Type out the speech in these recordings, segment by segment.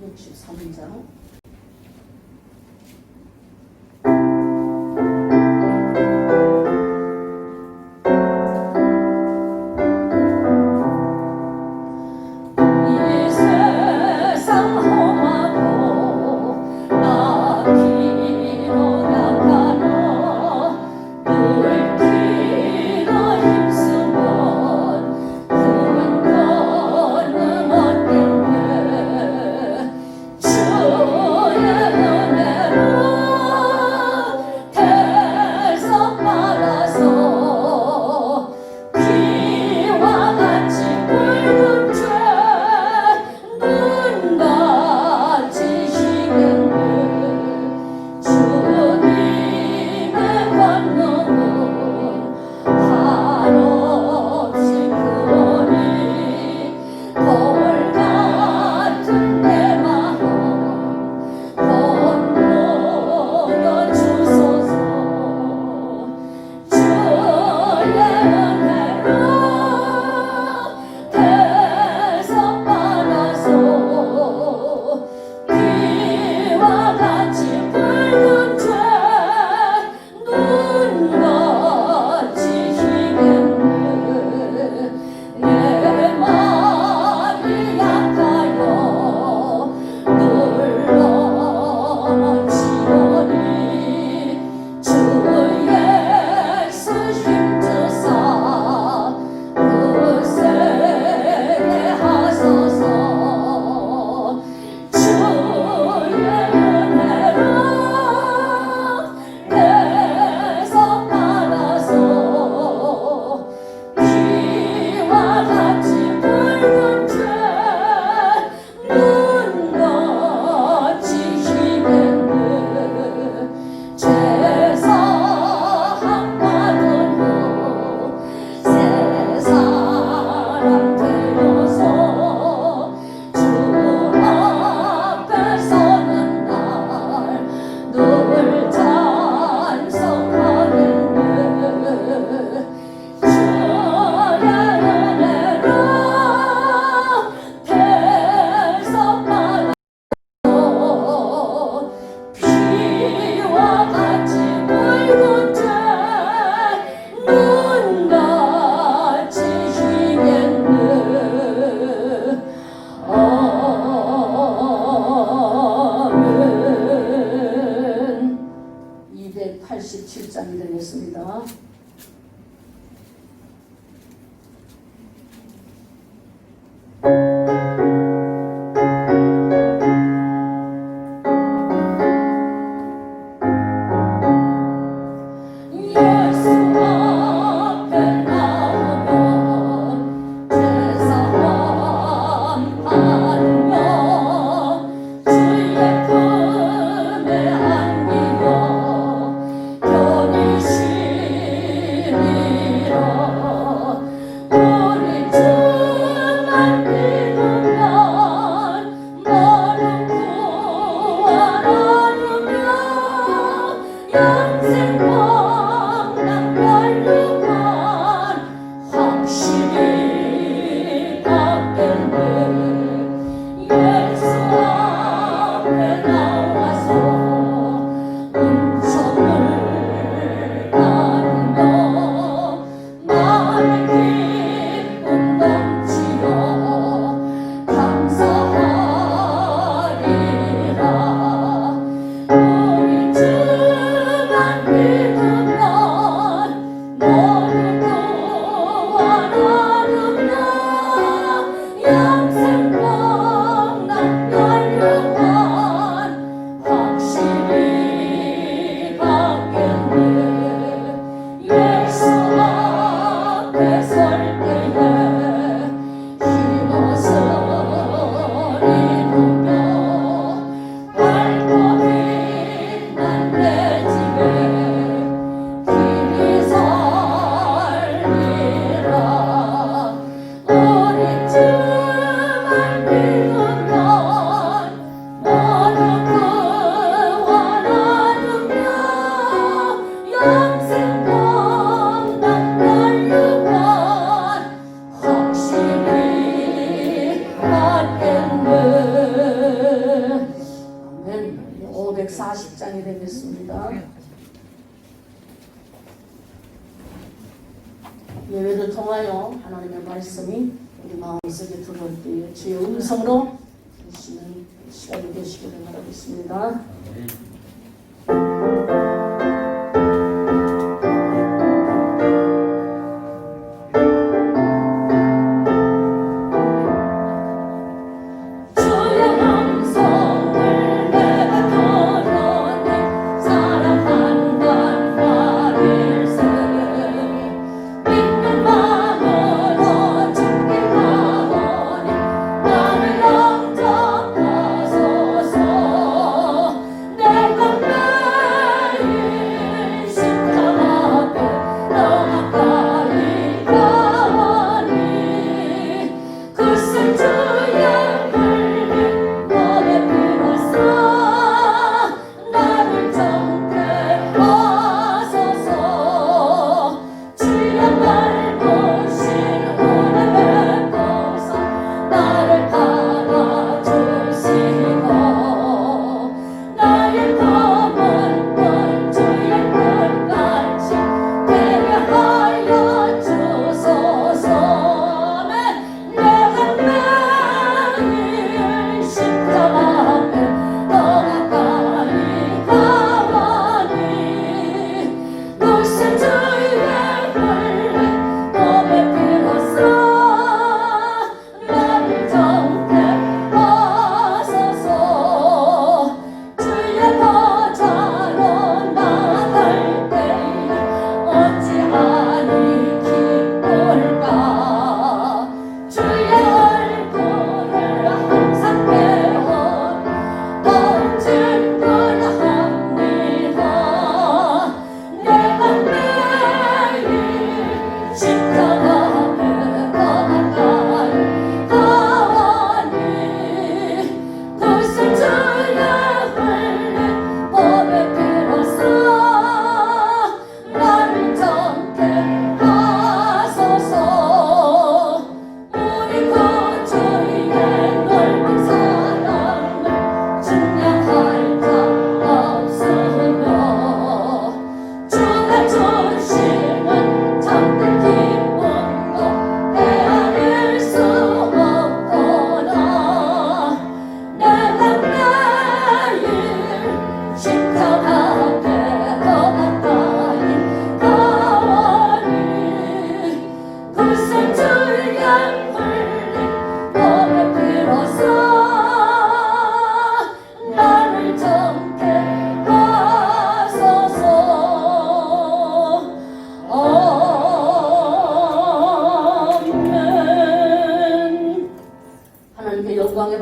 63장 140장이 되겠습니다. 예배를 통하여 하나님의 말씀이 우리 마음속에 들어올 때에 주의 음성으로 주시는 시간이 되시기를 바라겠습니다.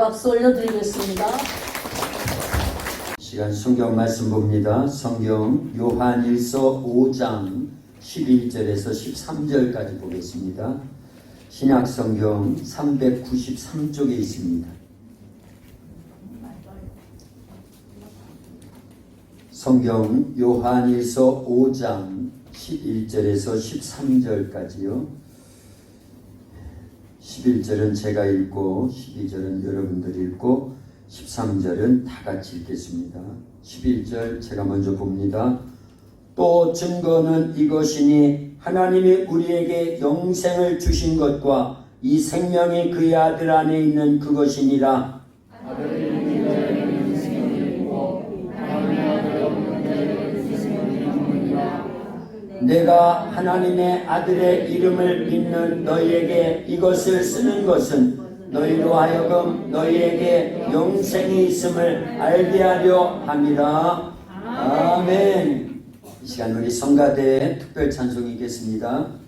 박수 올려드리겠습니다. 시간 성경 말씀 봅니다. 성경 요한일서 5장 11절에서 13절까지 보겠습니다. 신약성경 393쪽에 있습니다. 성경 요한일서 5장 11절에서 13절까지요. 11절은 제가 읽고 12절은 여러분들이 읽고 13절은 다 같이 읽겠습니다. 11절 제가 먼저 봅니다. 또 증거는 이것이니 하나님이 우리에게 영생을 주신 것과 이 생명이 그의 아들 안에 있는 그것이니라. 내가 하나님의 아들의 이름을 믿는 너희에게 이것을 쓰는 것은 너희로 하여금 너희에게 영생이 있음을 알게 하려 함이라. 아멘. 이 시간 우리 성가대의 특별 찬송이겠습니다.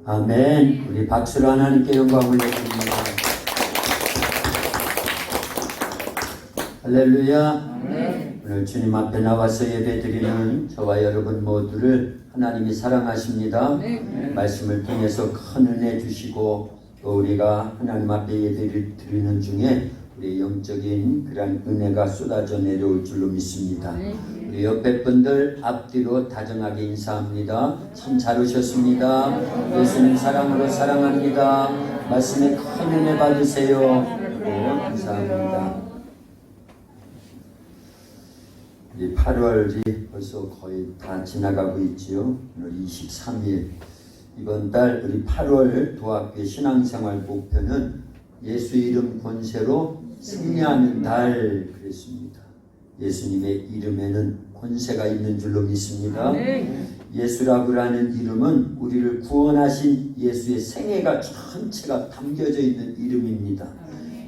아멘. 우리 박수로 하나님께 영광을 드립니다. 할렐루야. 오늘 주님 앞에 나와서 예배드리는 저와 여러분 모두를 하나님이 사랑하십니다. 말씀을 통해서 큰 은혜 주시고 또 우리가 하나님 앞에 예배를 드리는 중에 우리 영적인 그런 은혜가 쏟아져 내려올 줄로 믿습니다. 우리 옆에 분들 앞뒤로 다정하게 인사합니다. 참 잘 오셨습니다. 예수님 사랑으로 사랑합니다. 말씀에 큰 은혜 받으세요. 감사합니다. 우리 8월이 벌써 거의 다 지나가고 있지요. 오늘 23일. 이번 달 우리 8월 도학교 신앙생활 목표는 예수 이름 권세로 승리하는 달 그랬습니다. 예수님의 이름에는 권세가 있는 줄로 믿습니다. 예수라고 하는 이름은 우리를 구원하신 예수의 생애가 전체가 담겨져 있는 이름입니다.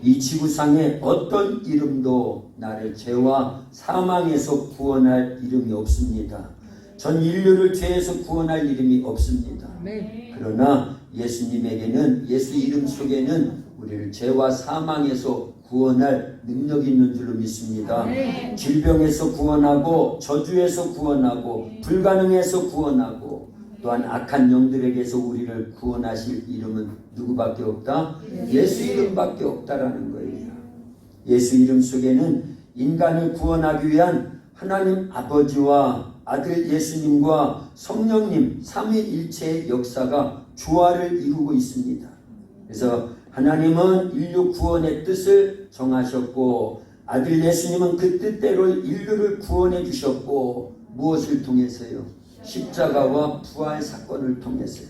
이 지구상에 어떤 이름도 나를 죄와 사망에서 구원할 이름이 없습니다. 전 인류를 죄에서 구원할 이름이 없습니다. 그러나 예수님에게는 예수 이름 속에는 우리를 죄와 사망에서 구원할 능력이 있는 줄로 믿습니다. 질병에서 구원하고 저주에서 구원하고 불가능에서 구원하고 또한 악한 영들에게서 우리를 구원하실 이름은 누구밖에 없다? 예수 이름밖에 없다라는 거예요. 예수 이름 속에는 인간을 구원하기 위한 하나님 아버지와 아들 예수님과 성령님 삼위일체의 역사가 조화를 이루고 있습니다. 그래서 하나님은 인류 구원의 뜻을 정하셨고 아들 예수님은 그 뜻대로 인류를 구원해 주셨고 무엇을 통해서요? 십자가와 부활 사건을 통해서요.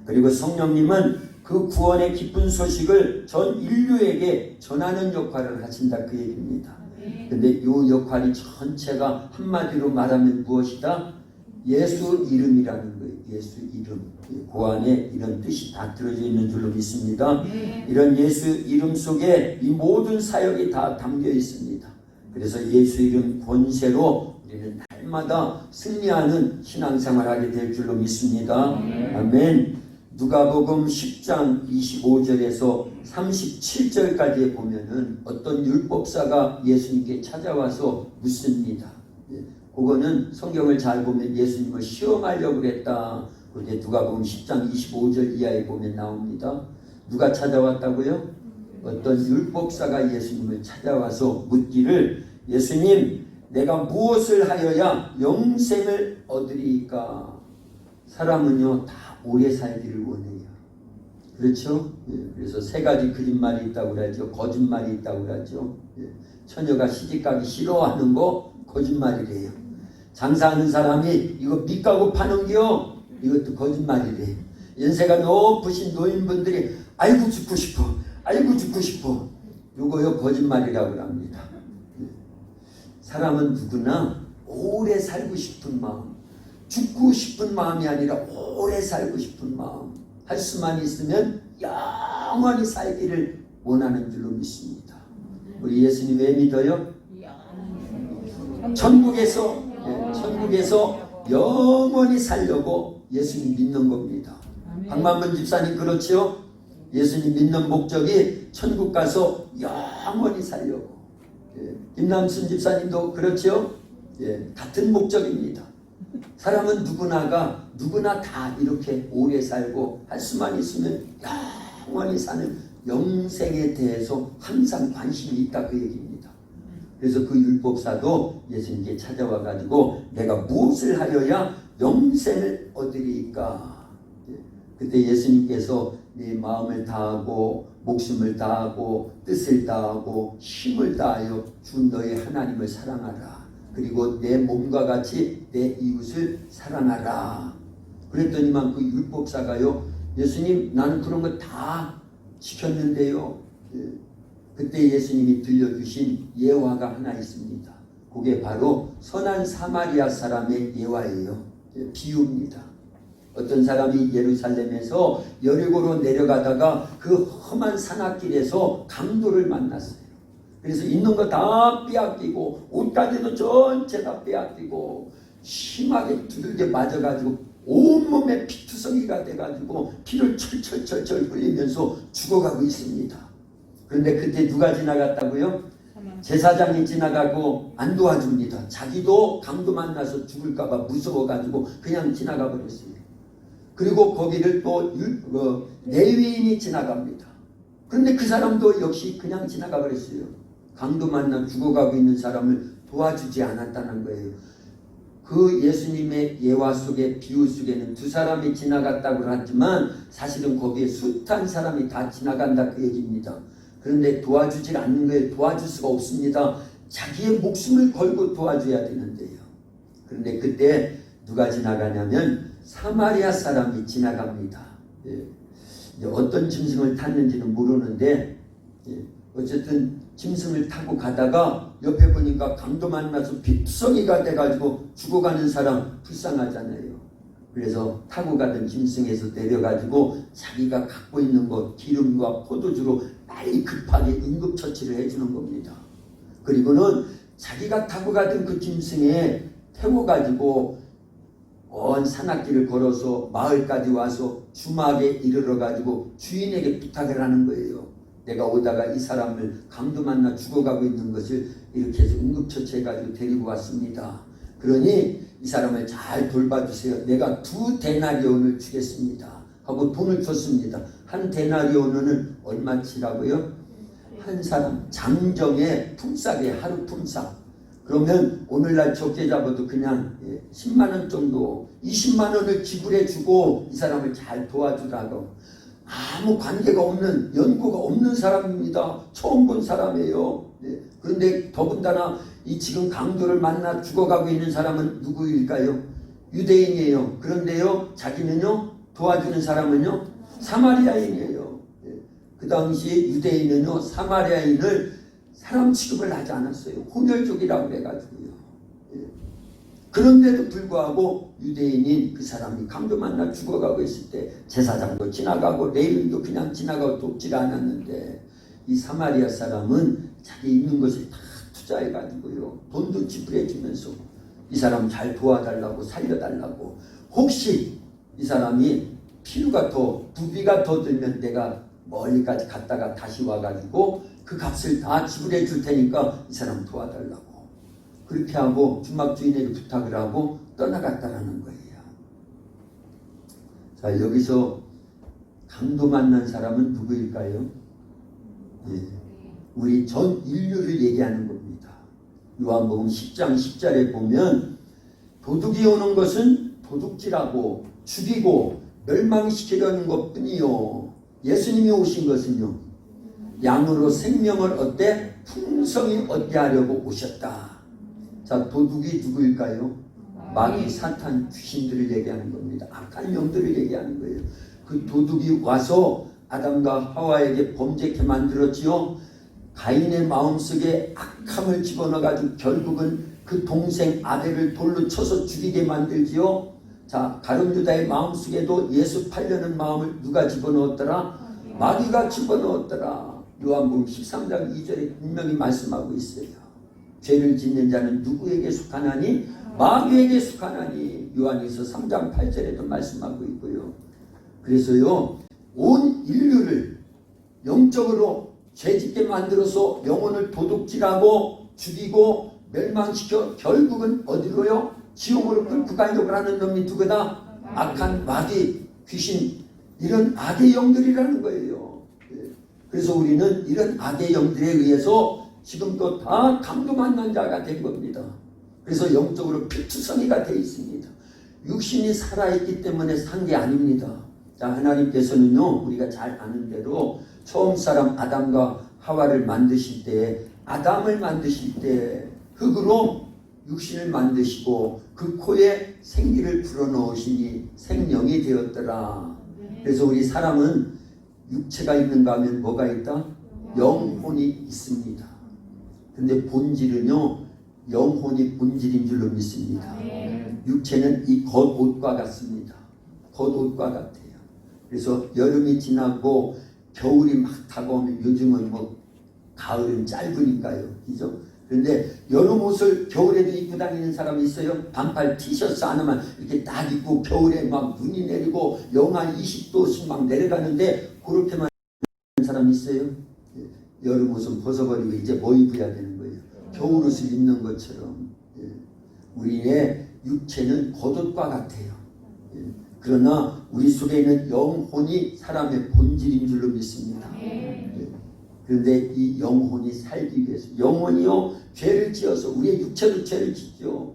그리고 성령님은 그 구원의 기쁜 소식을 전 인류에게 전하는 역할을 하신다 그 얘기입니다. 근데 이 역할이 전체가 한마디로 말하면 무엇이다? 예수 이름이라는 거예요. 예수 이름. 그 안에 이런 뜻이 다 들어져 있는 줄로 믿습니다. 이런 예수 이름 속에 이 모든 사역이 다 담겨 있습니다. 그래서 예수 이름 권세로 우리는 날마다 승리하는 신앙생활을 하게 될 줄로 믿습니다. 아멘. 누가복음 10장 25절에서 37절까지에 보면은 어떤 율법사가 예수님께 찾아와서 묻습니다. 그거는 성경을 잘 보면 예수님을 시험하려고 그랬다. 그게 누가복음 10장 25절 이하에 보면 나옵니다. 누가 찾아왔다고요? 어떤 율법사가 예수님을 찾아와서 묻기를 예수님 내가 무엇을 하여야 영생을 얻으리까? 사람은요 다 오래 살기를 원해요. 그렇죠? 그래서 세 가지 거짓말이 있다고 그러죠. 거짓말이 있다고 그러죠. 처녀가 시집가기 싫어하는 거 거짓말이래요. 장사하는 사람이 이거 밑가고 파는겨 이것도 거짓말이래요. 연세가 높으신 노인분들이 아이고 죽고 싶어 아이고 죽고 싶어 이거요 거짓말이라고 합니다. 사람은 누구나 오래 살고 싶은 마음, 죽고 싶은 마음이 아니라 오래 살고 싶은 마음 할 수만 있으면 영원히 살기를 원하는 줄로 믿습니다. 우리 예수님 왜 믿어요? 천국에서 영원히 살려고 예수님 믿는 겁니다. 박만근 집사님 그렇지요? 예수님 믿는 목적이 천국 가서 영원히 살려고. 김남순 집사님도 그렇지요? 같은 목적입니다. 사람은 누구나 다 이렇게 오래 살고 할 수만 있으면 영원히 사는 영생에 대해서 항상 관심이 있다 그 얘기입니다. 그래서 그 율법사도 예수님께 찾아와 가지고 내가 무엇을 하여야 영생을 얻으리까? 그때 예수님께서 네 마음을 다하고 목숨을 다하고 뜻을 다하고 힘을 다하여 주 너의 하나님을 사랑하라. 그리고 내 몸과 같이 내 이웃을 사랑하라. 그랬더니만 그 율법사가요 예수님 나는 그런 거 다 지켰는데요. 그때 예수님이 들려주신 예화가 하나 있습니다. 그게 바로 선한 사마리아 사람의 예화예요. 비유입니다. 어떤 사람이 예루살렘에서 여리고로 내려가다가 그 험한 산악길에서 강도를 만났어요. 그래서 있는 거 다 빼앗기고 옷가지도 전체 다 빼앗기고 심하게 두들겨 맞아가지고 온몸에 피투성이가 돼가지고 피를 철철철철 흘리면서 죽어가고 있습니다. 그런데 그때 누가 지나갔다고요? 제사장이 지나가고 안 도와줍니다. 자기도 강도 만나서 죽을까봐 무서워가지고 그냥 지나가 버렸어요. 그리고 거기를 또 레위인이 지나갑니다. 그런데 그 사람도 역시 그냥 지나가 버렸어요. 강도 만나 죽어가고 있는 사람을 도와주지 않았다는 거예요. 그 예수님의 예화 속에 비유 속에는 두 사람이 지나갔다고 하지만 사실은 거기에 숱한 사람이 다 지나간다 그 얘기입니다. 그런데 도와주지 않는 거에 도와줄 수가 없습니다. 자기의 목숨을 걸고 도와줘야 되는데요. 그런데 그때 누가 지나가냐면 사마리아 사람이 지나갑니다. 예. 어떤 짐승을 탔는지는 모르는데 어쨌든 짐승을 타고 가다가 옆에 보니까 강도 만나서 빗성이가 돼가지고 죽어가는 사람 불쌍하잖아요. 그래서 타고 가던 짐승에서 내려가지고 자기가 갖고 있는 것 기름과 포도주로 빨리 급하게 응급처치를 해주는 겁니다. 그리고는 자기가 타고 가던 그 짐승에 태워가지고 먼 산악길을 걸어서 마을까지 와서 주막에 이르러가지고 주인에게 부탁을 하는 거예요. 내가 오다가 이 사람을 강도 만나 죽어가고 있는 것을 이렇게 해서 응급처치해가지고 데리고 왔습니다. 그러니 이 사람을 잘 돌봐주세요. 내가 2데나리온을 주겠습니다. 하고 돈을 줬습니다. 1데나리온은 얼마치라고요? 한 사람 장정의 품삯에 하루 품삯. 그러면 오늘날 적게 잡아도 그냥 10만 원 정도 20만 원을 지불해주고 이 사람을 잘 도와주라고. 아무 관계가 없는 연고가 없는 사람입니다. 처음 본 사람이에요. 그런데 더군다나 이 지금 강도를 만나 죽어가고 있는 사람은 누구일까요? 유대인이에요. 그런데요 자기는요 도와주는 사람은요 사마리아인이에요. 그 당시 유대인은요 사마리아인을 사람 취급을 하지 않았어요. 혼혈족이라고 해가지고요. 그런데도 불구하고 유대인인 그 사람이 강도 만나 죽어가고 있을 때 제사장도 지나가고 레위인도 그냥 지나가고 돕지 않았는데 이 사마리아 사람은 자기 있는 것을 다 투자해가지고요 돈도 지불해주면서 이 사람 잘 도와달라고 살려달라고 혹시 이 사람이 필요가 더 부비가 더 들면 내가 멀리까지 갔다가 다시 와가지고 그 값을 다 지불해 줄 테니까 이 사람 도와달라고 그렇게 하고 주막 주인에게 부탁을 하고 떠나갔다라는 거예요. 자 여기서 강도 만난 사람은 누구일까요? 예, 우리 전 인류를 얘기하는 겁니다. 요한복음 10장 10절에 보면 도둑이 오는 것은 도둑질하고 죽이고 멸망시키려는 것뿐이요 예수님이 오신 것은요 양으로 생명을 얻되 풍성히 얻게 하려고 오셨다. 자 도둑이 누구일까요? 마귀 사탄 귀신들을 얘기하는 겁니다. 악한 영들을 얘기하는 거예요. 그 도둑이 와서 아담과 하와에게 범죄케 만들었지요. 가인의 마음속에 악함을 집어넣어가지고 결국은 그 동생 아벨을 돌로 쳐서 죽이게 만들지요. 자 가룟유다의 마음속에도 예수 팔려는 마음을 누가 집어넣었더라? 마귀가 집어넣었더라. 요한복음 13장 2절에 분명히 말씀하고 있어요. 죄를 짓는 자는 누구에게 속하나니? 마귀에게 속하나니. 요한일서 3장 8절에도 말씀하고 있고요. 그래서요 온 인류를 영적으로 죄짓게 만들어서 영혼을 도둑질하고 죽이고 멸망시켜 결국은 어디로요? 지옥으로 끌고 가려고 하는 놈이 누구다? 악한 마귀, 귀신 이런 악의 영들이라는 거예요. 그래서 우리는 이런 악의 영들에 의해서 지금도 다 강도 만난 자가 된 겁니다. 그래서 영적으로 피투성이가 되어 있습니다. 육신이 살아있기 때문에 산 게 아닙니다. 자, 하나님께서는요 우리가 잘 아는 대로 처음 사람 아담과 하와를 만드실 때 아담을 만드실 때 흙으로 육신을 만드시고 그 코에 생기를 불어넣으시니 생명이 되었더라. 그래서 우리 사람은 육체가 있는가 하면 뭐가 있다? 영혼이 있습니다. 근데 본질은요 영혼이 본질인 줄로 믿습니다. 육체는 이 겉옷과 같습니다. 겉옷과 같아요. 그래서 여름이 지나고 겨울이 막 다가오면 요즘은 뭐 가을은 짧으니까요. 그죠? 그런데 여름 옷을 겨울에도 입고 다니는 사람이 있어요? 반팔 티셔츠 하나만 이렇게 딱 입고 겨울에 막 눈이 내리고 영하 20도씩 막 내려가는데 그렇게만 하는 사람이 있어요? 여름 옷은 벗어버리고 이제 뭐 입어야 되는 거예요? 겨울 옷을 입는 것처럼. 우리의 육체는 겉옷과 같아요. 그러나 우리 속에 있는 영혼이 사람의 본질인 줄로 믿습니다. 그런데 이 영혼이 살기 위해서, 영혼이요 죄를 지어서 우리의 육체로 죄를 짓죠.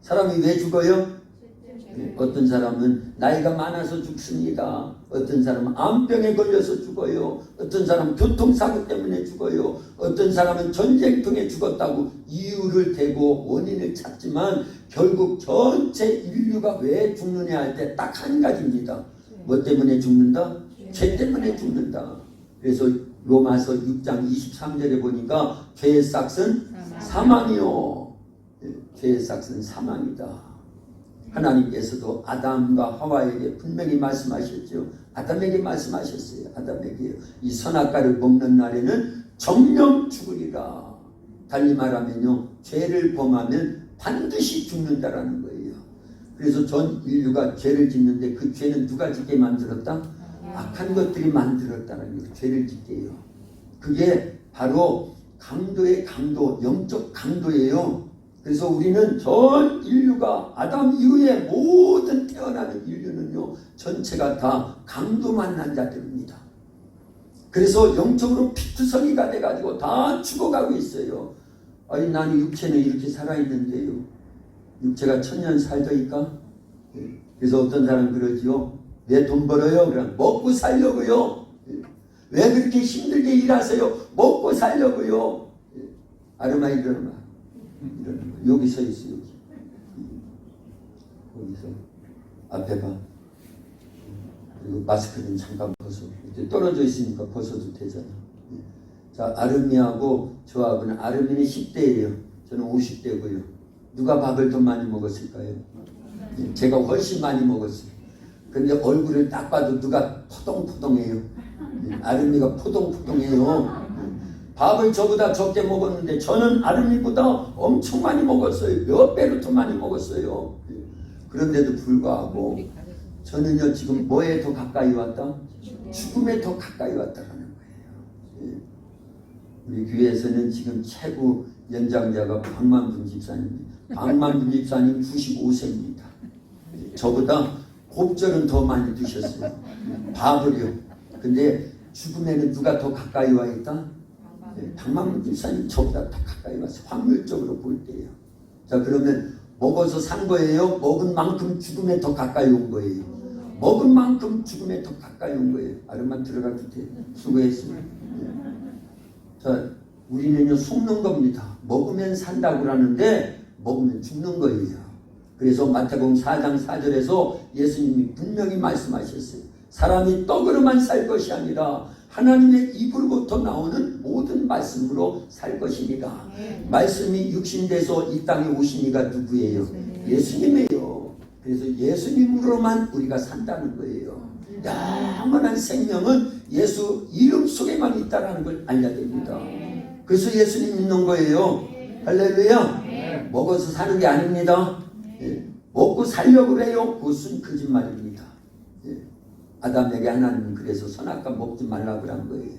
사람이 왜 죽어요? 어떤 사람은 나이가 많아서 죽습니다. 어떤 사람은 암병에 걸려서 죽어요. 어떤 사람은 교통사고 때문에 죽어요. 어떤 사람은 전쟁통에 죽었다고 이유를 대고 원인을 찾지만 결국 전체 인류가 왜 죽느냐 할 때 딱 한 가지입니다. 뭐 때문에 죽는다? 죄 때문에 죽는다. 그래서 로마서 6장 23절에 보니까 죄의 삭은 사망이요. 죄의 삭은 사망이다. 하나님께서도 아담과 하와에게 분명히 말씀하셨죠. 아담에게 말씀하셨어요. 아담에게 이 선악과를 먹는 날에는 정령 죽으리라. 달리 말하면요, 죄를 범하면 반드시 죽는다라는 거예요. 그래서 전 인류가 죄를 짓는데 그 죄는 누가 짓게 만들었다? 악한 것들이 만들었다는 거예요. 죄를 짓게요. 그게 바로 강도의 강도, 영적 강도예요. 그래서 우리는 전 인류가 아담 이후에 모든 태어나는 인류는요, 전체가 다 강도 만난 자들입니다. 그래서 영적으로 피투성이가 돼가지고 다 죽어가고 있어요. 아니 나는 육체는 이렇게 살아있는데요. 육체가 1000년 살더니까. 그래서 어떤 사람은 그러지요. 왜 돈 벌어요? 그럼 먹고 살려고요. 왜 그렇게 힘들게 일하세요? 먹고 살려고요. 아르마 이러는 말. 여기 서 있어 여기. 거기서 앞에 봐. 그리고 마스크는 잠깐 벗어. 이제 떨어져 있으니까 벗어도 되잖아. 자, 아르미하고 저하고는 아르미는 10대예요. 저는 50대고요. 누가 밥을 더 많이 먹었을까요? 제가 훨씬 많이 먹었어요. 근데 얼굴을 딱 봐도 누가 포동포동해요. 아르미가 포동포동해요. 밥을 저보다 적게 먹었는데 저는 아르미보다 엄청 많이 먹었어요. 몇 배로 더 많이 먹었어요. 그런데도 불구하고 저는요 지금 뭐에 더 가까이 왔다? 죽음에 더 가까이 왔다라는 거예요. 우리 교회에서는 지금 최고 연장자가 박만분 집사님입니다. 박만분 집사님 95세입니다. 저보다 곱절은 더 많이 드셨어요. 밥을요. 근데 죽음에는 누가 더 가까이 와 있다? 박만분 집사님 저보다 더 가까이 와서 확률적으로 볼 때예요. 자, 그러면 먹어서 산 거예요? 먹은 만큼 죽음에 더 가까이 온 거예요? 먹은 만큼 죽음에 더 가까이 온 거예요. 아름만 들어가도 돼. 수고했습니다. 자, 우리는요 속는 겁니다. 먹으면 산다고 하는데 먹으면 죽는 거예요. 그래서 마태복음 4장 4절에서 예수님이 분명히 말씀하셨어요. 사람이 떡으로만 살 것이 아니라 하나님의 입으로부터 나오는 모든 말씀으로 살 것이니라. 말씀이 육신돼서 이 땅에 오신 이가 누구예요? 예수님이에요. 그래서 예수님으로만 우리가 산다는 거예요. 영원한 생명은 예수 이름 속에만 있다는 걸 알려야 됩니다. 그래서 예수님 믿는 거예요. 할렐루야. 먹어서 사는 게 아닙니다. 먹고 살려고 그래요. 그것은 거짓말입니다. 아담에게 하나님은 그래서 선악과 먹지 말라고 한 거예요.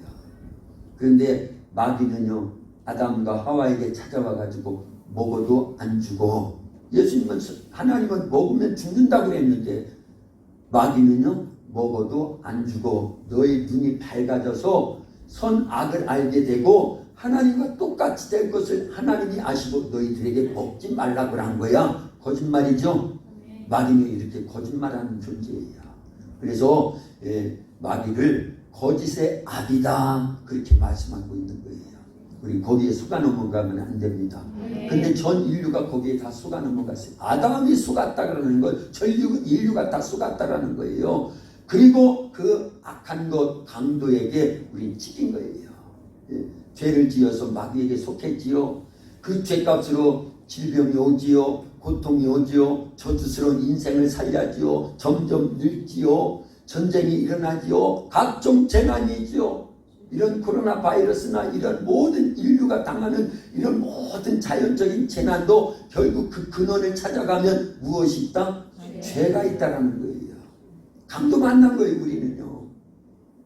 그런데 마귀는요 아담과 하와에게 찾아와 가지고 먹어도 안 죽어. 예수님은 하나님은 먹으면 죽는다고 그랬는데 마귀는요 먹어도 안 죽어. 너의 눈이 밝아져서 선악을 알게 되고 하나님과 똑같이 될 것을 하나님이 아시고 너희들에게 먹지 말라고 한 거야. 거짓말이죠. 마귀는 이렇게 거짓말하는 존재예요. 그래서 마귀를 거짓의 아비다 그렇게 말씀하고 있는 거예요. 우리 거기에 속아 넘어가면 안 됩니다. 근데 전 인류가 거기에 다 속아 넘어갔어요. 아담이 속았다라는 걸 전 인류가 다 속았다라는 거예요. 그리고 그 악한 것 강도에게 우린 찢긴 거예요. 죄를 지어서 마귀에게 속했지요. 그 죄값으로 질병이 오지요. 고통이 오지요. 저주스러운 인생을 살려지요. 점점 늙지요. 전쟁이 일어나지요. 각종 재난이 있지요. 이런 코로나 바이러스나 이런 모든 인류가 당하는 이런 모든 자연적인 재난도 결국 그 근원을 찾아가면 무엇이 있다? 죄가 있다라는 거예요. 강도 만난 거예요, 우리는요.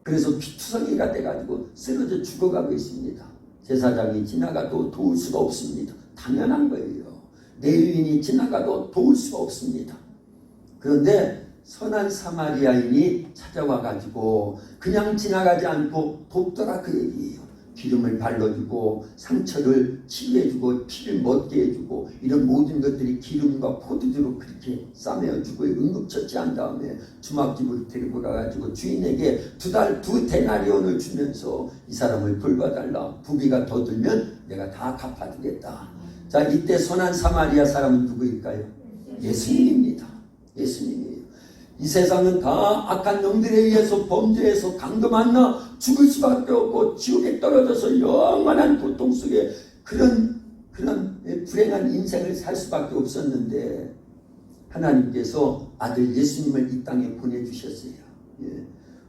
그래서 피투성이가 돼가지고 쓰러져 죽어가고 있습니다. 제사장이 지나가도 도울 수가 없습니다. 당연한 거예요. 레위인이 지나가도 도울 수가 없습니다. 그런데 선한 사마리아인이 찾아와가지고 그냥 지나가지 않고 돕더라 그 얘기예요. 기름을 발라주고 상처를 치유해주고 피를 멎게 해주고 이런 모든 것들이 기름과 포도주로 그렇게 싸매어주고 응급처치한 다음에 주막집으로 데리고 가가지고 주인에게 두 데나리온을 주면서 이 사람을 돌봐달라. 부비가 더 들면 내가 다 갚아주겠다. 자, 이때 선한 사마리아 사람은 누구일까요? 예수님입니다. 예수님이에요. 이 세상은 다 악한 놈들에 의해서 범죄해서 강도 만나 죽을 수밖에 없고 지옥에 떨어져서 영원한 고통 속에 그런 불행한 인생을 살 수밖에 없었는데 하나님께서 아들 예수님을 이 땅에 보내주셨어요. 예.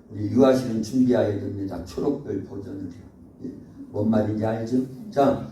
우리 유아실은 준비해야 됩니다. 초록별 버전을요. 예. 뭔 말인지 알죠? 자,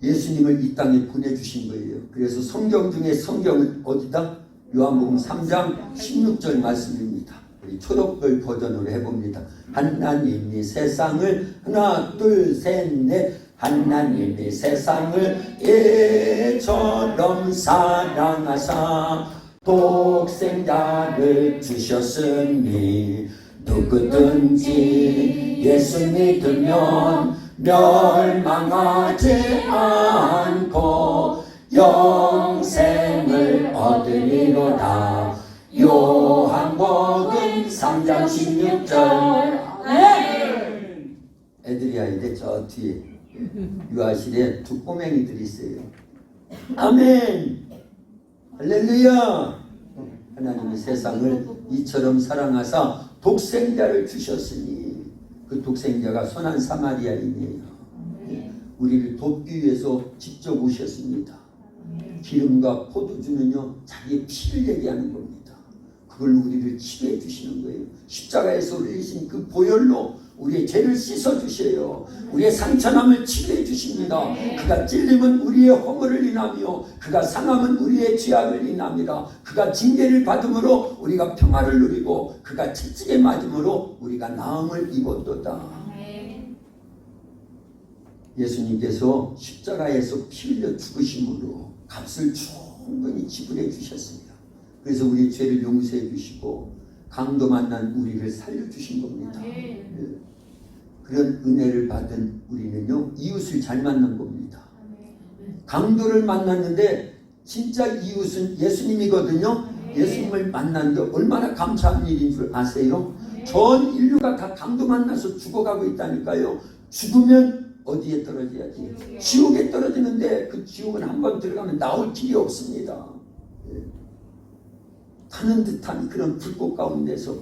예수님을 이 땅에 보내주신 거예요. 그래서 성경 중에 성경은 어디다? 요한복음 3장 16절 말씀입니다. 우리 초록별 버전으로 해봅니다. 하나님이 세상을 하나 둘 셋 넷 하나님이 세상을 예처럼 사랑하사 독생자를 주셨으니 누구든지 예수 믿으면 멸망하지 않고 영생을 얻으리로다. 요한복음 3장 16절. 애들이 아닌데 저 뒤에 유아실에 두 꼬맹이들이 있어요. 아멘. 할렐루야. 하나님이 세상을 이처럼 사랑하사 독생자를 주셨으니 그 독생자가 선한 사마리아인이에요. 우리를 돕기 위해서 직접 오셨습니다. 기름과 포도주는요 자기의 피를 얘기하는 겁니다. 그걸 우리를 치료해 주시는 거예요. 십자가에서 흘리신 그 보혈로 우리의 죄를 씻어 주셔요. 우리의 상처남을 치료해 주십니다. 그가 찔림은 우리의 허물을 인하며 그가 상함은 우리의 죄악을 인함이라. 그가 징계를 받음으로 우리가 평화를 누리고 그가 채찍에 맞음으로 우리가 나음을 입었도다. 예수님께서 십자가에서 피 흘려 죽으심으로 값을 충분히 지불해 주셨습니다. 그래서 우리의 죄를 용서해 주시고 강도 만난 우리를 살려주신 겁니다. 네. 그런 은혜를 받은 우리는요 이웃을 잘 만난 겁니다. 강도를 만났는데 진짜 이웃은 예수님이거든요. 예수님을 만난 게 얼마나 감사한 일인 줄 아세요? 전 인류가 다 강도 만나서 죽어가고 있다니까요. 죽으면 어디에 떨어져야지? 지옥에 떨어지는데 그 지옥은 한번 들어가면 나올 길이 없습니다. 타는 듯한 그런 불꽃 가운데서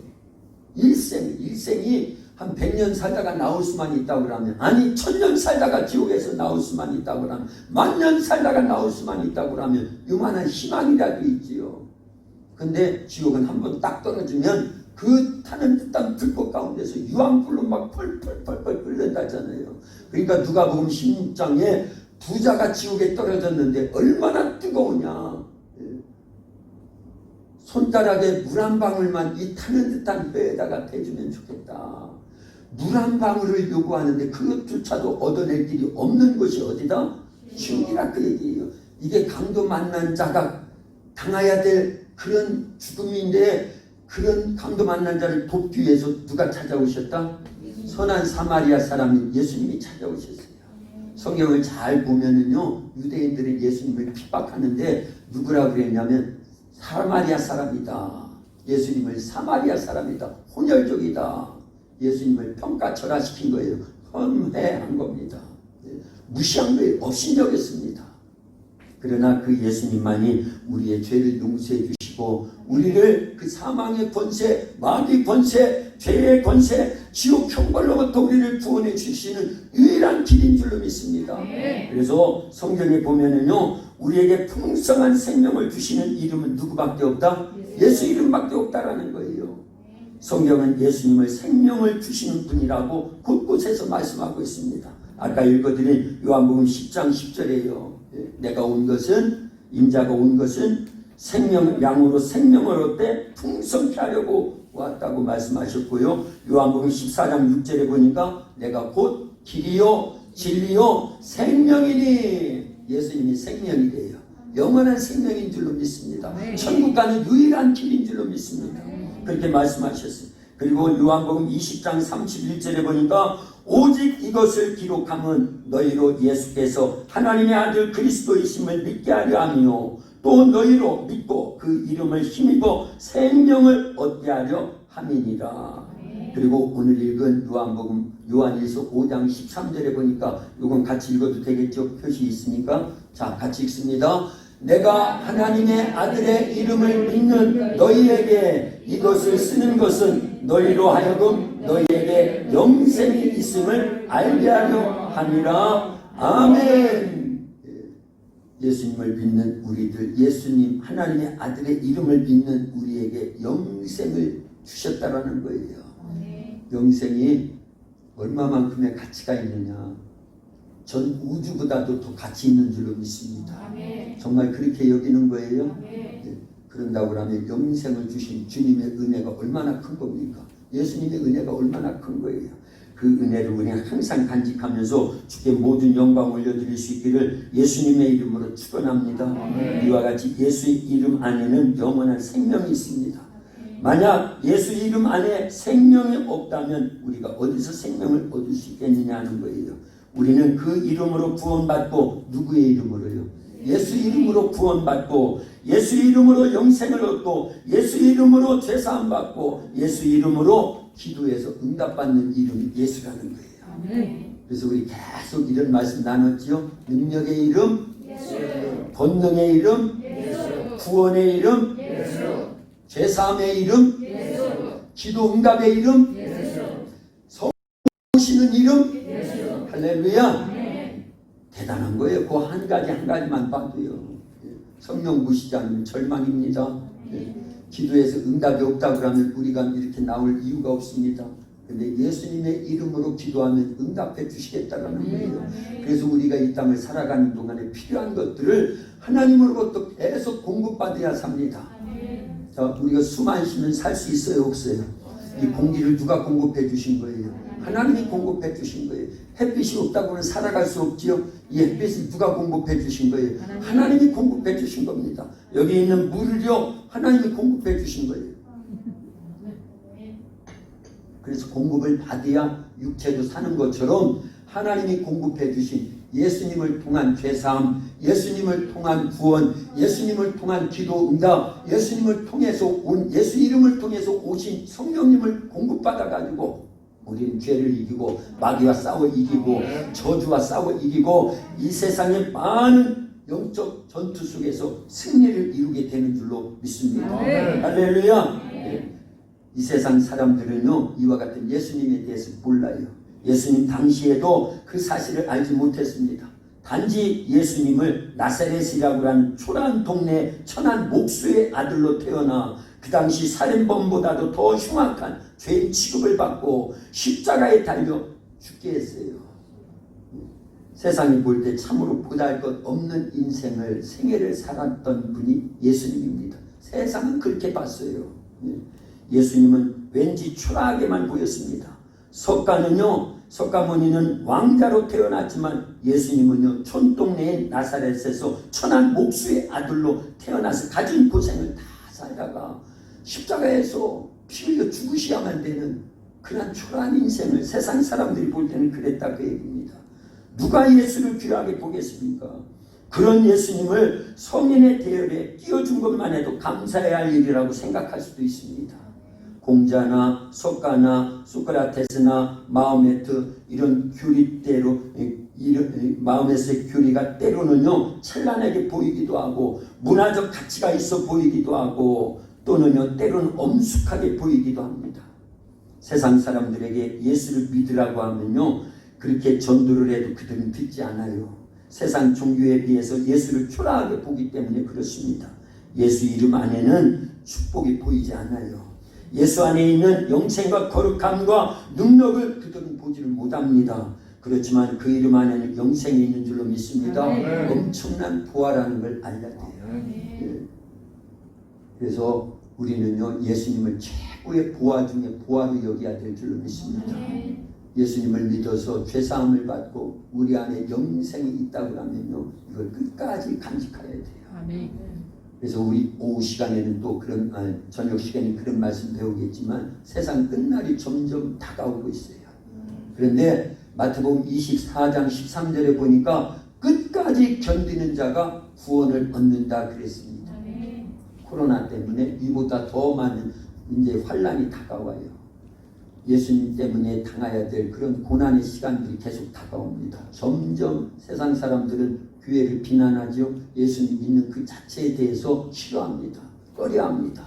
일생이 한 100년 살다가 나올 수만 있다고 그러면, 아니 1000년 살다가 지옥에서 나올 수만 있다고 그러면, 10,000년 살다가 나올 수만 있다고 그러면 요만한 희망이라도 있지요. 근데 지옥은 한번 딱 떨어지면 그 타는 듯한 불꽃 가운데서 유황불로 막 펄펄펄펄 끓는다잖아요. 그러니까 누가복음 16장에 부자가 지옥에 떨어졌는데 얼마나 뜨거우냐. 손가락에 물 한 방울만 이 타는 듯한 뼈에다가 대주면 좋겠다. 물 한 방울을 요구하는데 그것조차도 얻어낼 길이 없는 것이 어디다? 지옥이라 그 얘기예요. 이게 강도 만난 자가 당해야 될 그런 죽음인데, 그런 강도 만난 자를 돕기 위해서 누가 찾아오셨다? 선한 사마리아 사람인 예수님이 찾아오셨어요. 성경을 잘 보면은요, 유대인들은 예수님을 핍박하는데 누구라고 그랬냐면 사마리아 사람이다. 예수님을 사마리아 사람이다. 혼혈족이다. 예수님을 평가철하시킨 거예요. 험해한 겁니다. 무시한 거예요. 업신여겼습니다. 그러나 그 예수님만이 우리의 죄를 용서해 주시고 우리를 그 사망의 권세, 마귀 권세, 죄의 권세, 지옥 형벌로부터 우리를 구원해 주시는 유일한 길인 줄로 믿습니다. 그래서 성경에 보면은요, 우리에게 풍성한 생명을 주시는 이름은 누구밖에 없다? 예수 이름밖에 없다라는 거예요. 성경은 예수님을 생명을 주시는 분이라고 곳곳에서 말씀하고 있습니다. 아까 읽어드린 요한복음 10장 10절에요. 내가 온 것은 인자가 온 것은 양으로 생명을 얻되 풍성케 하려고 왔다고 말씀하셨고요. 요한복음 14장 6절에 보니까 내가 곧 길이요 진리요 생명이니, 예수님이 생명이래요. 영원한 생명인 줄로 믿습니다. 천국 가는 유일한 길인 줄로 믿습니다. 그렇게 말씀하셨어요. 그리고 요한복음 20장 31절에 보니까 오직 이것을 기록함은 너희로 예수께서 하나님의 아들 그리스도이심을 믿게 하려 함이요 또 너희로 믿고 그 이름을 힘입어 생명을 얻게 하려 함이니라. 그리고 오늘 읽은 요한복음 요한일서 5장 13절에 보니까 이건 같이 읽어도 되겠죠? 표시 있으니까. 자, 같이 읽습니다. 내가 하나님의 아들의 이름을 믿는 너희에게 이것을 쓰는 것은 너희로 하여금 너희에게 영생이 있음을 알게 하려 함이라. 아멘. 예수님을 믿는 우리들, 예수님 하나님의 아들의 이름을 믿는 우리에게 영생을 주셨다라는 거예요. 영생이 얼마만큼의 가치가 있느냐, 전 우주보다도 더 가치 있는 줄로 믿습니다. 정말 그렇게 여기는 거예요. 그런다고 하면 영생을 주신 주님의 은혜가 얼마나 큰 겁니까? 예수님의 은혜가 얼마나 큰 거예요. 그 은혜를 우리는 항상 간직하면서 주께 모든 영광 올려드릴 수 있기를 예수님의 이름으로 축원합니다. 이와 같이 예수의 이름 안에는 영원한 생명이 있습니다. 만약 예수 이름 안에 생명이 없다면 우리가 어디서 생명을 얻을 수 있겠느냐 하는 거예요. 우리는 그 이름으로 구원받고, 누구의 이름으로요? 예수 이름으로 구원받고, 예수 이름으로 영생을 얻고, 예수 이름으로 죄사함 받고, 예수 이름으로 기도해서 응답받는 이름이 예수라는 거예요. 그래서 우리 계속 이런 말씀 나눴지요. 능력의 이름, 예수. 권능의 이름, 예수. 구원의 이름, 예수. 죄사함의 이름, 예수. 기도 응답의 이름, 예수. 서우시는 이름, 예수. 할렐루야. 대단한 거예요. 그 한 가지만 봐도요. 성령 무시지 않으면 절망입니다. 기도해서 응답이 없다고 하면 우리가 이렇게 나올 이유가 없습니다. 근데 예수님의 이름으로 기도하면 응답해 주시겠다는 거예요. 그래서 우리가 이 땅을 살아가는 동안에 필요한 것들을 하나님으로부터 계속 공급받아야 삽니다. 자, 우리가 숨 안 쉬면 살 수 있어요, 없어요? 이 공기를 누가 공급해 주신 거예요? 하나님이 공급해 주신 거예요. 햇빛이 없다고는 살아갈 수 없지요. 이 햇빛을 누가 공급해 주신 거예요? 하나님이 공급해 주신 겁니다. 여기 있는 물을요, 하나님이 공급해 주신 거예요. 그래서 공급을 받아야 육체도 사는 것처럼 하나님이 공급해 주신 예수님을 통한 죄사함, 예수님을 통한 구원, 예수님을 통한 기도 응답, 예수님을 통해서 온, 예수 이름을 통해서 오신 성령님을 공급받아 가지고 우리는 죄를 이기고 마귀와 싸워 이기고 저주와 싸워 이기고 이 세상의 많은 영적 전투 속에서 승리를 이루게 되는 줄로 믿습니다. 할렐루야. 이 세상 사람들은요, 이와 같은 예수님에 대해서 몰라요. 예수님 당시에도 그 사실을 알지 못했습니다. 단지 예수님을 나사렛이라고 하는 초라한 동네 천한 목수의 아들로 태어나 그 당시 살인범보다도 더 흉악한 죄인 취급을 받고 십자가에 달려 죽게 했어요. 세상이 볼 때 참으로 보잘 것 없는 인생을, 생애를 살았던 분이 예수님입니다. 세상은 그렇게 봤어요. 예수님은 왠지 초라하게만 보였습니다. 석가모니는 왕자로 태어났지만 예수님은요, 촌동네의 나사렛에서 천한 목수의 아들로 태어나서 가진 고생을 다 살다가 십자가에서 피 흘려 죽으셔야만 되는 그런 초라한 인생을 세상 사람들이 볼 때는 그랬다, 그 얘기입니다. 누가 예수를 귀하게 보겠습니까? 그런 예수님을 성인의 대열에 띄워준 것만 해도 감사해야 할 일이라고 생각할 수도 있습니다. 공자나 석가나 소크라테스나 마호메트 이런 교리대로 마음에서의 교리가 때로는요 찬란하게 보이기도 하고 문화적 가치가 있어 보이기도 하고 또는요 때로는 엄숙하게 보이기도 합니다. 세상 사람들에게 예수를 믿으라고 하면요 그렇게 전도를 해도 그들은 듣지 않아요. 세상 종교에 비해서 예수를 초라하게 보기 때문에 그렇습니다. 예수 이름 안에는 축복이 보이지 않아요. 예수 안에 있는 영생과 거룩함과 능력을 그들은 보지를 못합니다. 그렇지만 그 이름 안에는 영생이 있는 줄로 믿습니다. 엄청난 부활하는 걸 알려야 돼요. 예. 그래서 우리는요 예수님을 최고의 부활 중에 부활을 여겨야 될 줄로 믿습니다. 예수님을 믿어서 죄사함을 받고 우리 안에 영생이 있다고 하면요 이걸 끝까지 간직해야 돼요. 그래서 우리 오후 시간에는 또 그런 저녁 시간에 그런 말씀 배우겠지만 세상 끝날이 점점 다가오고 있어요. 그런데 마태복음 24장 13절에 보니까 끝까지 견디는 자가 구원을 얻는다 그랬습니다. 코로나 때문에 이보다 더 많은 이제 환란이 다가와요. 예수님 때문에 당해야 될 그런 고난의 시간들이 계속 다가옵니다. 점점 세상 사람들은 교회를 비난하죠. 예수님 믿는 그 자체에 대해서 싫어합니다. 꺼려합니다.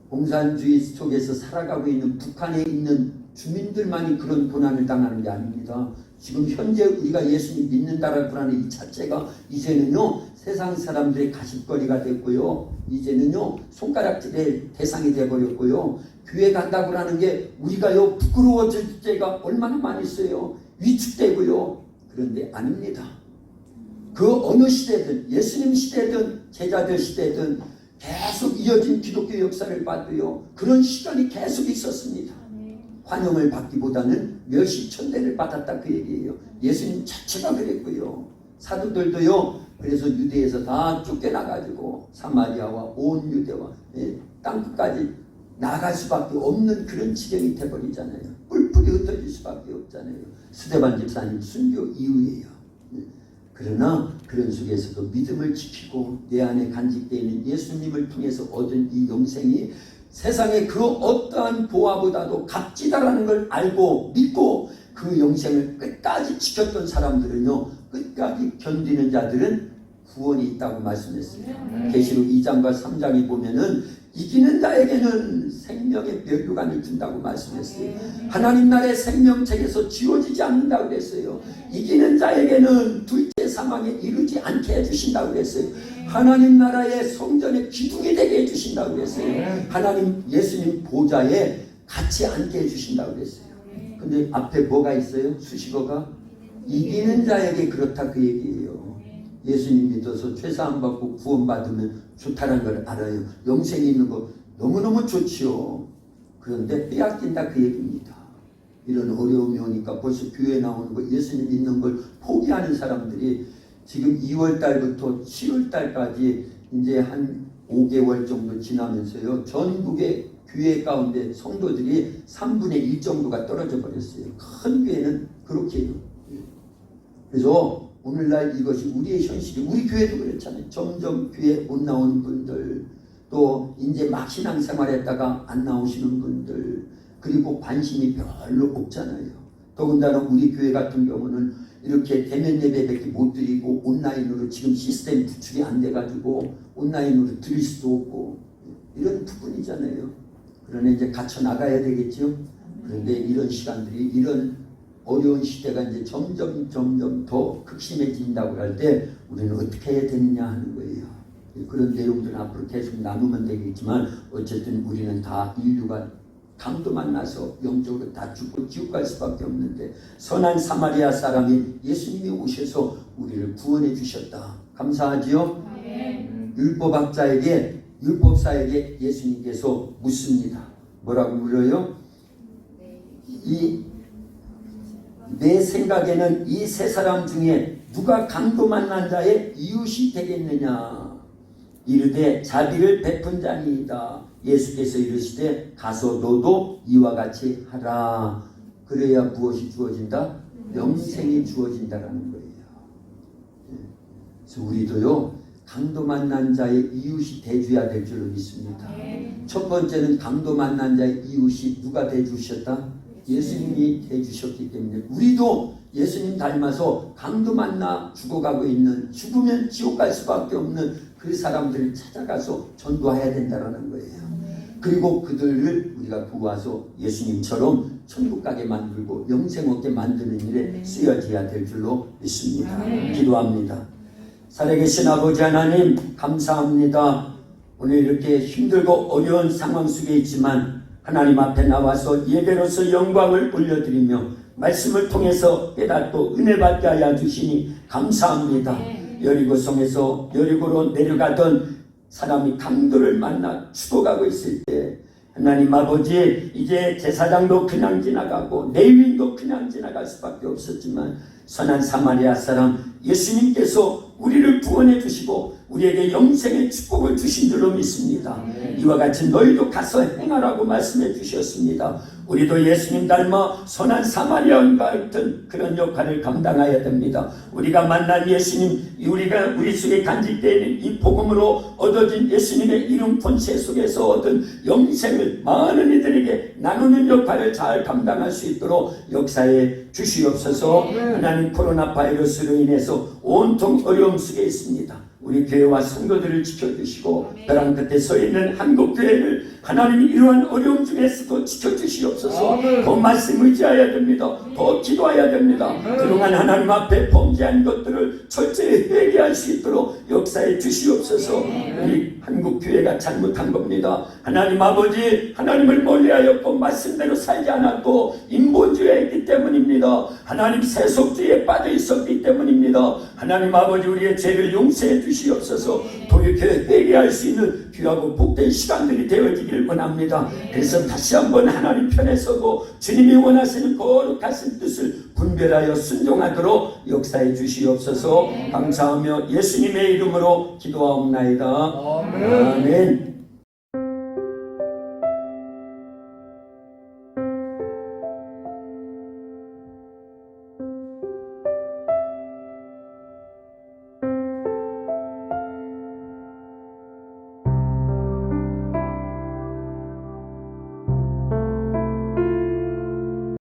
공산주의 속에서 살아가고 있는 북한에 있는 주민들만이 그런 고난을 당하는 게 아닙니다. 지금 현재 우리가 예수님 믿는다라고 하는 이 자체가 이제는요 세상 사람들의 가십거리가 됐고요. 이제는요 손가락질의 대상이 되어버렸고요. 교회 간다고 하는 게 우리가요 부끄러워질 때가 얼마나 많이 있어요. 위축되고요. 그런데 아닙니다. 그 어느 시대든 예수님 시대든 제자들 시대든 계속 이어진 기독교 역사를 봐도요 그런 시간이 계속 있었습니다. 환영을 받기보다는 멸시 천대를 받았다 그 얘기예요. 예수님 자체가 그랬고요. 사도들도요 그래서 유대에서 다 쫓겨나가지고 사마리아와 온 유대와 땅끝까지 나갈 수밖에 없는 그런 지경이 돼버리잖아요. 뿔뿔이 흩어질 수밖에 없잖아요. 스데반 집사님 순교 이후에요. 그러나 그런 속에서도 믿음을 지키고 내 안에 간직되어 있는 예수님을 통해서 얻은 이 영생이 세상의 그 어떠한 보화보다도 값지다라는 걸 알고 믿고 그 영생을 끝까지 지켰던 사람들은요 끝까지 견디는 자들은 구원이 있다고 말씀했어요. 계시록 2장과 3장에 보면은 이기는 자에게는 생명의 면류관을 준다고 말씀했어요. 하나님 나라의 생명책에서 지워지지 않는다고 그랬어요. 이기는 자에게는 둘째 사망에 이르지 않게 해주신다고 그랬어요. 하나님 나라의 성전의 기둥이 되게 해주신다고 그랬어요. 하나님 예수님 보좌에 같이 앉게 해주신다고 그랬어요. 근데 앞에 뭐가 있어요? 수식어가 이기는 자에게 그렇다 그 얘기예요. 예수님 믿어서 죄사함 받고 구원받으면 좋다는 걸 알아요. 영생이 있는 거 너무너무 좋지요. 그런데 빼앗긴다 그 얘기입니다. 이런 어려움이 오니까 벌써 교회 나오는 거 예수님 믿는 걸 포기하는 사람들이 지금 2월 달부터 7월 달까지 이제 한 5개월 정도 지나면서요. 전국의 교회 가운데 성도들이 3분의 1 정도가 떨어져 버렸어요. 큰 교회는 그렇게 해요. 그래서 오늘날 이것이 우리의 현실이 우리 교회도 그렇잖아요. 점점 교회 못 나오는 분들 또 이제 막 신앙생활했다가 안 나오시는 분들 그리고 관심이 별로 없잖아요. 더군다나 우리 교회 같은 경우는 이렇게 대면 예배밖에 못 드리고 온라인으로 지금 시스템 구축이 안 돼가지고 온라인으로 드릴 수도 없고 이런 부분이잖아요. 그러나 이제 갇혀 나가야 되겠죠. 그런데 이런 시간들이 이런 어려운 시대가 이제 점점 더 극심해진다고 할 때 우리는 어떻게 해야 되느냐 하는 거예요. 그런 내용들은 앞으로 계속 나누면 되겠지만 어쨌든 우리는 다 인류가 강도 만나서 영적으로 다 죽고 지옥 갈 수밖에 없는데 선한 사마리아 사람이 예수님이 오셔서 우리를 구원해 주셨다. 감사하지요? 율법학자에게 율법사에게 예수님께서 묻습니다. 뭐라고 물어요? 내 생각에는 이 세 사람 중에 누가 강도 만난 자의 이웃이 되겠느냐. 이르되 자비를 베푼 자니이다. 예수께서 이르시되 가서 너도 이와 같이 하라. 그래야 무엇이 주어진다? 영생이 주어진다라는 거예요. 그래서 우리도요 강도 만난 자의 이웃이 돼줘야 될 줄로 믿습니다. 첫 번째는 강도 만난 자의 이웃이 누가 돼주셨다? 예수님이 해주셨기 때문에 우리도 예수님 닮아서 강도 만나 죽어가고 있는 죽으면 지옥 갈 수밖에 없는 그 사람들을 찾아가서 전도해야 된다는 거예요. 그리고 그들을 우리가 구워서 예수님처럼 천국 가게 만들고 영생 얻게 만드는 일에 쓰여져야 될 줄로 믿습니다. 기도합니다. 살아계신 아버지 하나님 감사합니다. 오늘 이렇게 힘들고 어려운 상황 속에 있지만 하나님 앞에 나와서 예배로서 영광을 올려드리며 말씀을 통해서 깨닫고 은혜 받게 하여 주시니 감사합니다. 여리고성에서 여리고로 내려가던 사람이 강도를 만나 죽어가고 있을 때 하나님 아버지, 이제 제사장도 그냥 지나가고 레위인도 그냥 지나갈 수밖에 없었지만 선한 사마리아 사람 예수님께서 우리를 구원해 주시고 우리에게 영생의 축복을 주신 줄로 믿습니다. 이와 같이 너희도 가서 행하라고 말씀해 주셨습니다. 우리도 예수님 닮아 선한 사마리아인과 같은 그런 역할을 감당해야 됩니다. 우리가 만난 예수님, 우리가 우리 속에 간직되어 있는 이 복음으로 얻어진 예수님의 이름 본체 속에서 얻은 영생을 많은 이들에게 나누는 역할을 잘 감당할 수 있도록 역사에 주시옵소서. 하나님, 코로나 바이러스로 인해서 온통 어려움 속에 있습니다. 우리 교회와 성도들을 지켜주시고 벼랑 끝에 서 있는 한국교회를 하나님이 이러한 어려움 중에서도 지켜주시옵소서. 더 말씀 의지해야 됩니다. 더 기도해야 됩니다. 그동안 하나님 앞에 범죄한 것들을 철저히 회개할 수 있도록 역사해 주시옵소서. 우리 한국교회가 잘못한 겁니다. 하나님 아버지, 하나님을 멀리하였고 말씀대로 살지 않았고 인본주의에 있기 때문입니다. 하나님 세속주의에 빠져 있었기 때문입니다. 하나님 아버지, 우리의 죄를 용서해 주시옵소서. 돌이켜 회개할 수 있는 귀하고 복된 시간들이 되어지길 원합니다. 그래서 다시 한번 하나님 편에 서고 주님이 원하시는 거룩하신 뜻을 분별하여 순종하도록 역사해 주시옵소서. 감사하며 예수님의 이름으로 기도하옵나이다. 아멘.